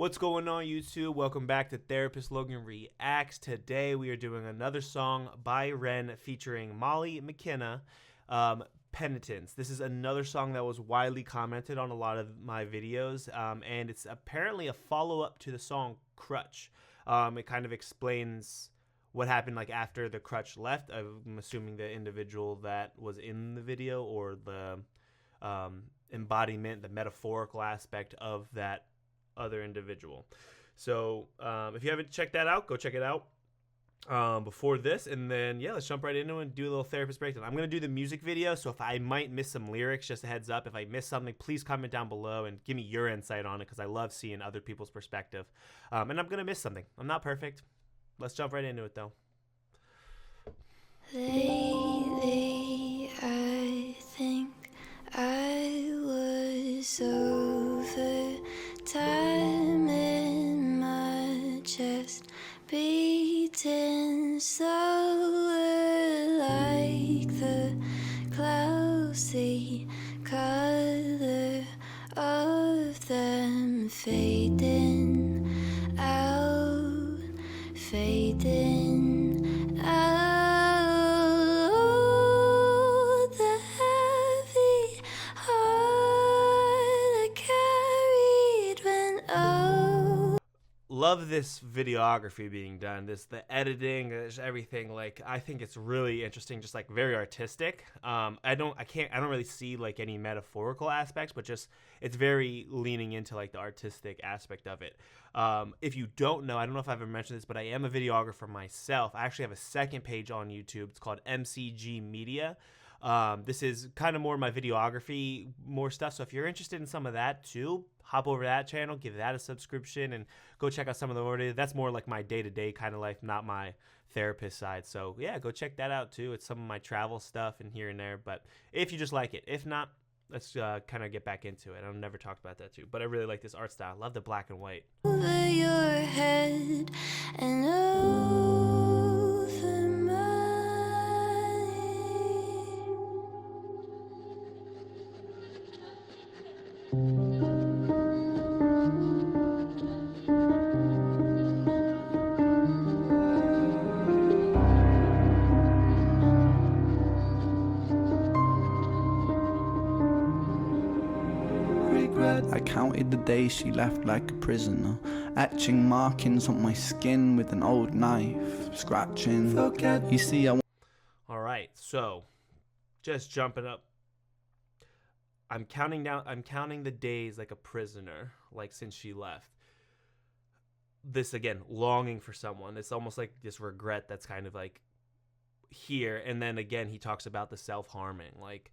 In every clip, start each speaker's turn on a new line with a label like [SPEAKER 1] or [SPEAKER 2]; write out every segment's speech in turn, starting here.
[SPEAKER 1] What's going on, YouTube? Welcome back to Therapist Logan Reacts. Today we are doing another song by REN featuring Molly McKenna, Penitence. This is another song that was widely commented on a lot of my videos, and it's apparently a follow-up to the song Crutch. It kind of explains what happened like after the crutch left. I'm assuming the individual that was in the video, or the embodiment, the metaphorical aspect of that other individual. So if you haven't checked that out, go check it out before this, and then let's jump right into it and do a little therapist breakdown. I'm gonna do the music video, so if I might miss some lyrics, just a heads up. If I miss something, please comment down below and give me your insight on it, because I love seeing other people's perspective. And I'm gonna miss something. I'm not perfect. Let's jump right into it though.
[SPEAKER 2] Lately, I think I was over time in my chest, beating slower like the clouds, the color of them fading out, fading out.
[SPEAKER 1] Love this videography being done, the editing, everything. Like, I think it's really interesting, just like very artistic. I don't really see like any metaphorical aspects, but just it's very leaning into like the artistic aspect of it. If you don't know, I don't know if I've ever mentioned this, but I am a videographer myself. I actually have a second page on YouTube. It's called MCG Media. This is kind of more my videography, more stuff. So if you're interested in some of that too, hop over to that channel, give that a subscription, and go check out some of the order. That's more like my day-to-day kind of life, not my therapist side. So yeah, go check that out too. It's some of my travel stuff and here and there. But if you just like it, if not, let's kind of get back into it. I've never talked about that too, but I really like this art style. Love the black and white.
[SPEAKER 2] Over your head and over mine.
[SPEAKER 3] I counted the days she left like a prisoner, etching markings on my skin with an old knife, scratching. You see,
[SPEAKER 1] Alright, so just jumping up. I'm counting the days like a prisoner, like since she left. This again, longing for someone. It's almost like this regret that's kind of like here. And then again, he talks about the self-harming. Like,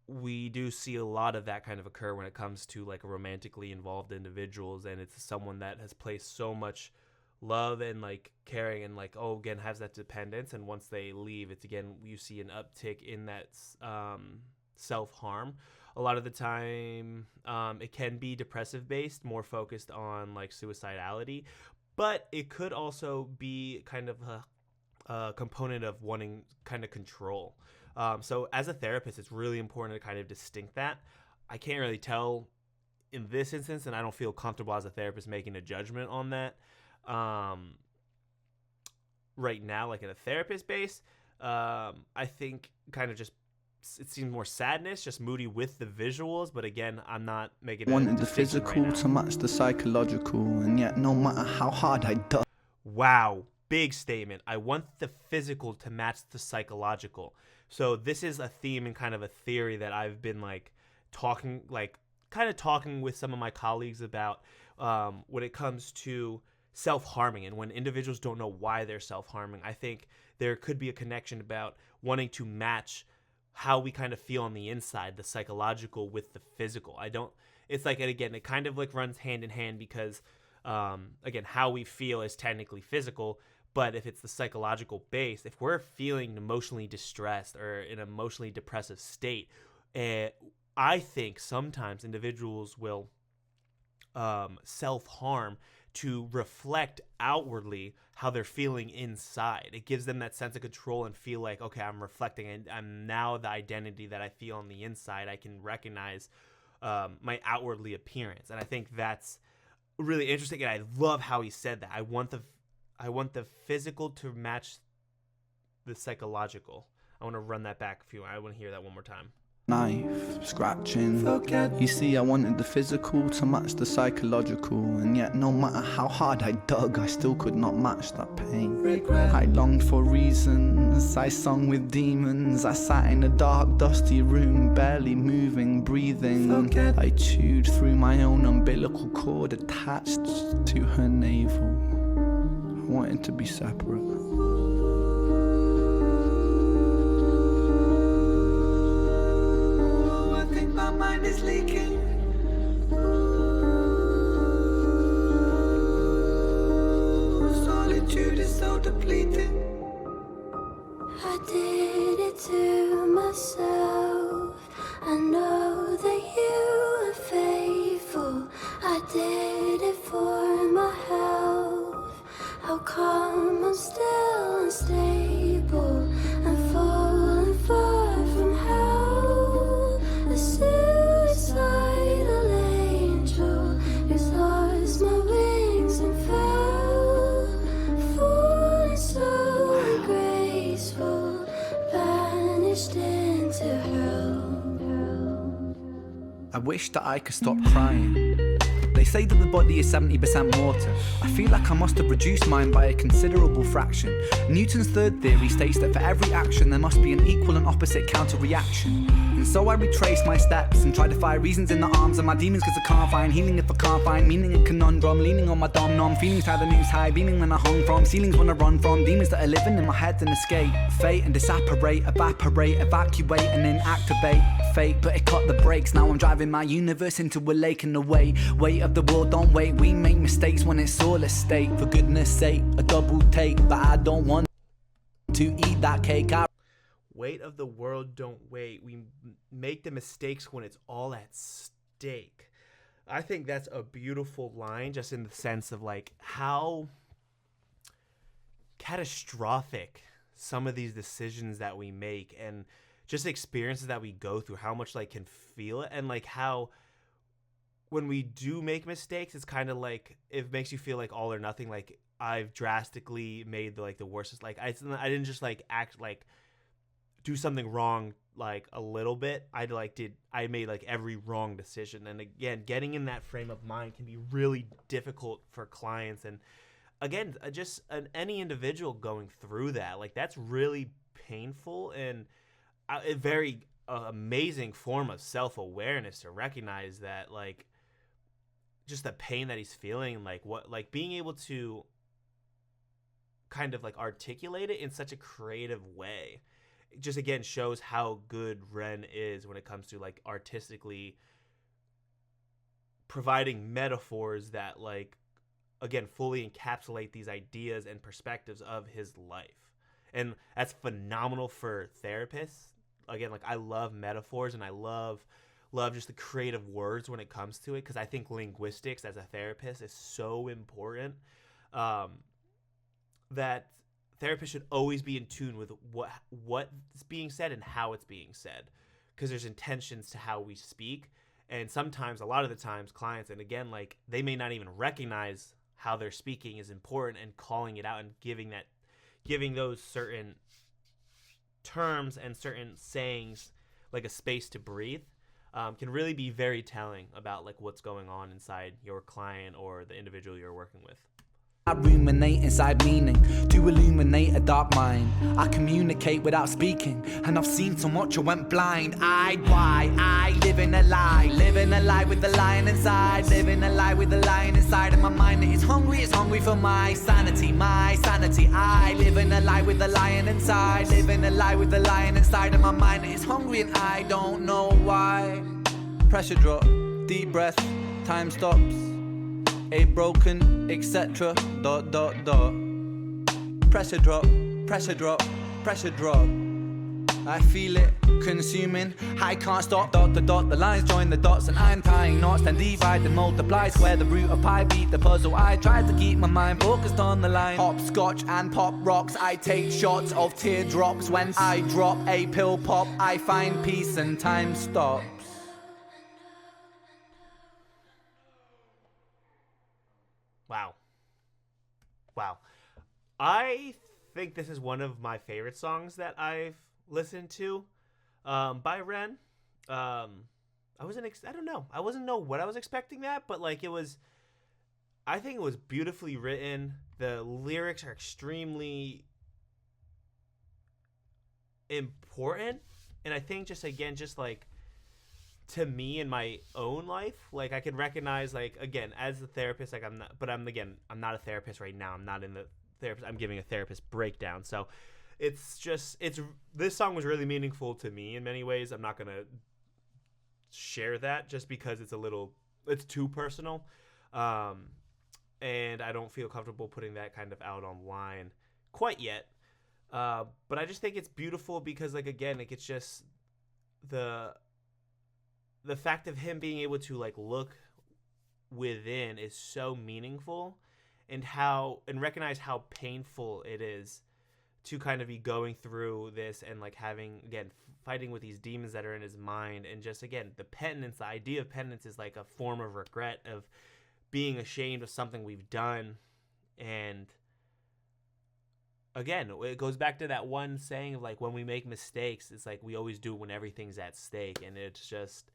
[SPEAKER 1] we do see a lot of that kind of occur when it comes to like romantically involved individuals, and it's someone that has placed so much love and like caring, and like, oh, again, has that dependence, and once they leave, it's again, you see an uptick in that self-harm. A lot of the time it can be depressive based, more focused on like suicidality, but it could also be kind of a component of wanting kind of control. So as a therapist, it's really important to kind of distinct that. I can't really tell in this instance, and I don't feel comfortable as a therapist making a judgment on that right now, like in a therapist base. I think kind of just, it seems more sadness, just moody with the visuals, but again, I'm not making it.
[SPEAKER 3] Wanted the physical to match the psychological, and yet no matter how hard I dug.
[SPEAKER 1] Wow, big statement. I want the physical to match the psychological. So this is a theme and kind of a theory that I've been like talking with some of my colleagues about when it comes to self-harming, and when individuals don't know why they're self-harming. I think there could be a connection about wanting to match how we kind of feel on the inside, the psychological with the physical. It's like, and again, it kind of like runs hand in hand, because again, how we feel is technically physical, but if it's the psychological base, if we're feeling emotionally distressed or in an emotionally depressive state, I think sometimes individuals will self-harm to reflect outwardly how they're feeling inside. It gives them that sense of control and feel like, okay, I'm reflecting, and I'm now the identity that I feel on the inside. I can recognize my outwardly appearance. And I think that's really interesting, and I love how he said that. I want the physical to match the psychological. I want to run that back a few. I want to hear that one more time.
[SPEAKER 3] Knife, scratching. You see, I wanted the physical to match the psychological, and yet no matter how hard I dug, I still could not match that pain. I longed for reasons, I sung with demons, I sat in a dark, dusty room, barely moving, breathing. I chewed through my own umbilical cord attached to her navel. I wanted to be separate. My mind is leaking. Solitude is so depleting.
[SPEAKER 2] I did it to myself. I know that you are faithful. I did it for my health. How come I'm still unstable and falling far from hell? The suicidal angel who's lost my wings and fell, falling so ungraceful, vanished into hell.
[SPEAKER 3] I wish that I could stop crying. They say that the body is 70% water. I feel like I must have reduced mine by a considerable fraction. Newton's third theory states that for every action there must be an equal and opposite counter-reaction. And so I retrace my steps and try to find reasons in the arms of my demons, cause I can't find healing if I can't find meaning in conundrum. Leaning on my dom-nom, feelings how the news high, beaming when I hung from ceilings when I run from demons that are living in my head and escape fate and disapparate, evaporate, evacuate and inactivate fate. But it cut the brakes, now I'm driving my universe into a lake in the weight of the world, don't wait. We make mistakes when it's all a state. For goodness sake, a double take, but I don't want to eat that cake.
[SPEAKER 1] Weight of the world, don't wait. We make the mistakes when it's all at stake. I think that's a beautiful line, just in the sense of like how catastrophic some of these decisions that we make and just experiences that we go through, how much like can feel it, and like how when we do make mistakes, it's kind of like it makes you feel like all or nothing. Like I've drastically made the worst. Like I didn't just like act like do something wrong like a little bit. I made like every wrong decision. And again, getting in that frame of mind can be really difficult for clients. And again, just any individual going through that, like that's really painful and a very amazing form of self-awareness to recognize that, like, just the pain that he's feeling, like what, like being able to kind of like articulate it in such a creative way, it just again shows how good Ren is when it comes to like artistically providing metaphors that like again fully encapsulate these ideas and perspectives of his life. And that's phenomenal for therapists. Again, like I love metaphors and I love just the creative words when it comes to it, because I think linguistics as a therapist is so important, that therapists should always be in tune with what's being said and how it's being said, because there's intentions to how we speak. And sometimes, a lot of the times, clients, and again, like they may not even recognize how they're speaking is important, and calling it out and giving those certain terms and certain sayings like a space to breathe can really be very telling about like what's going on inside your client or the individual you're working with.
[SPEAKER 3] I ruminate inside meaning to illuminate a dark mind. I communicate without speaking, and I've seen so much I went blind. Why I live in a lie with the lion inside, living a lie with the lion inside. And my mind is hungry for my sanity, I live in a lie with the lion inside, living a lie with the lion inside. And my mind is hungry and I don't know why. Pressure drop, deep breath, time stops. A broken, etc. ... Pressure drop, pressure drop, pressure drop. I feel it consuming. I can't stop. ... The lines join the dots and I'm tying knots. Then divide and multiply. Square the root of pi. Beat the puzzle. I try to keep my mind focused on the line. Hopscotch and pop rocks. I take shots of teardrops. When I drop a pill pop, I find peace and time stops.
[SPEAKER 1] Wow. Wow. I think this is one of my favorite songs that I've listened to by Ren. I wasn't. I don't know. I wasn't know what I was expecting that, but like it was. I think it was beautifully written. The lyrics are extremely important, and I think just again, just like to me in my own life, like I can recognize, like again, as a therapist, like I'm not, but I'm not a therapist right now. I'm not in the therapist. I'm giving a therapist breakdown, so it's just this song was really meaningful to me in many ways. I'm not gonna share that just because it's too personal, and I don't feel comfortable putting that kind of out online quite yet. But I just think it's beautiful because, like, again, like it's just the fact of him being able to like look within is so meaningful, and recognize how painful it is to kind of be going through this and like having again fighting with these demons that are in his mind. And just again the penitence, the idea of penitence is like a form of regret, of being ashamed of something we've done. And again, it goes back to that one saying of like when we make mistakes, it's like we always do when everything's at stake. And it's just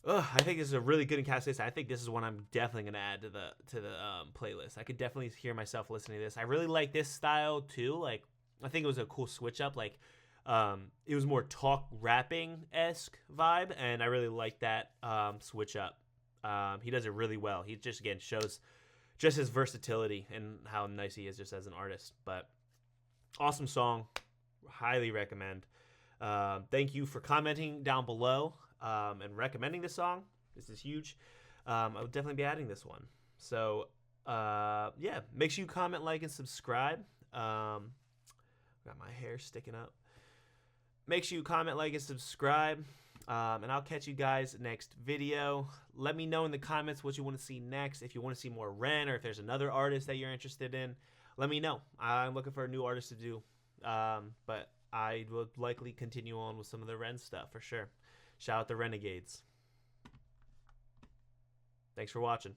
[SPEAKER 1] I think this is a really good encapsulation. I think this is one I'm definitely gonna add to the playlist. I could definitely hear myself listening to this. I really like this style too. Like I think it was a cool switch up. Like it was more talk rapping esque vibe, and I really like that switch up. He does it really well. He just again shows just his versatility and how nice he is just as an artist. But awesome song, highly recommend. Thank you for commenting down below. And recommending this song. This is huge. I would definitely be adding this one. So, yeah, make sure you comment, like, and subscribe. Got my hair sticking up. Make sure you comment, like, and subscribe. And I'll catch you guys next video. Let me know in the comments what you want to see next. If you want to see more Ren, or if there's another artist that you're interested in, let me know. I'm looking for a new artist to do. But I will likely continue on with some of the Ren stuff for sure. Shout out the Renegades. Thanks for watching.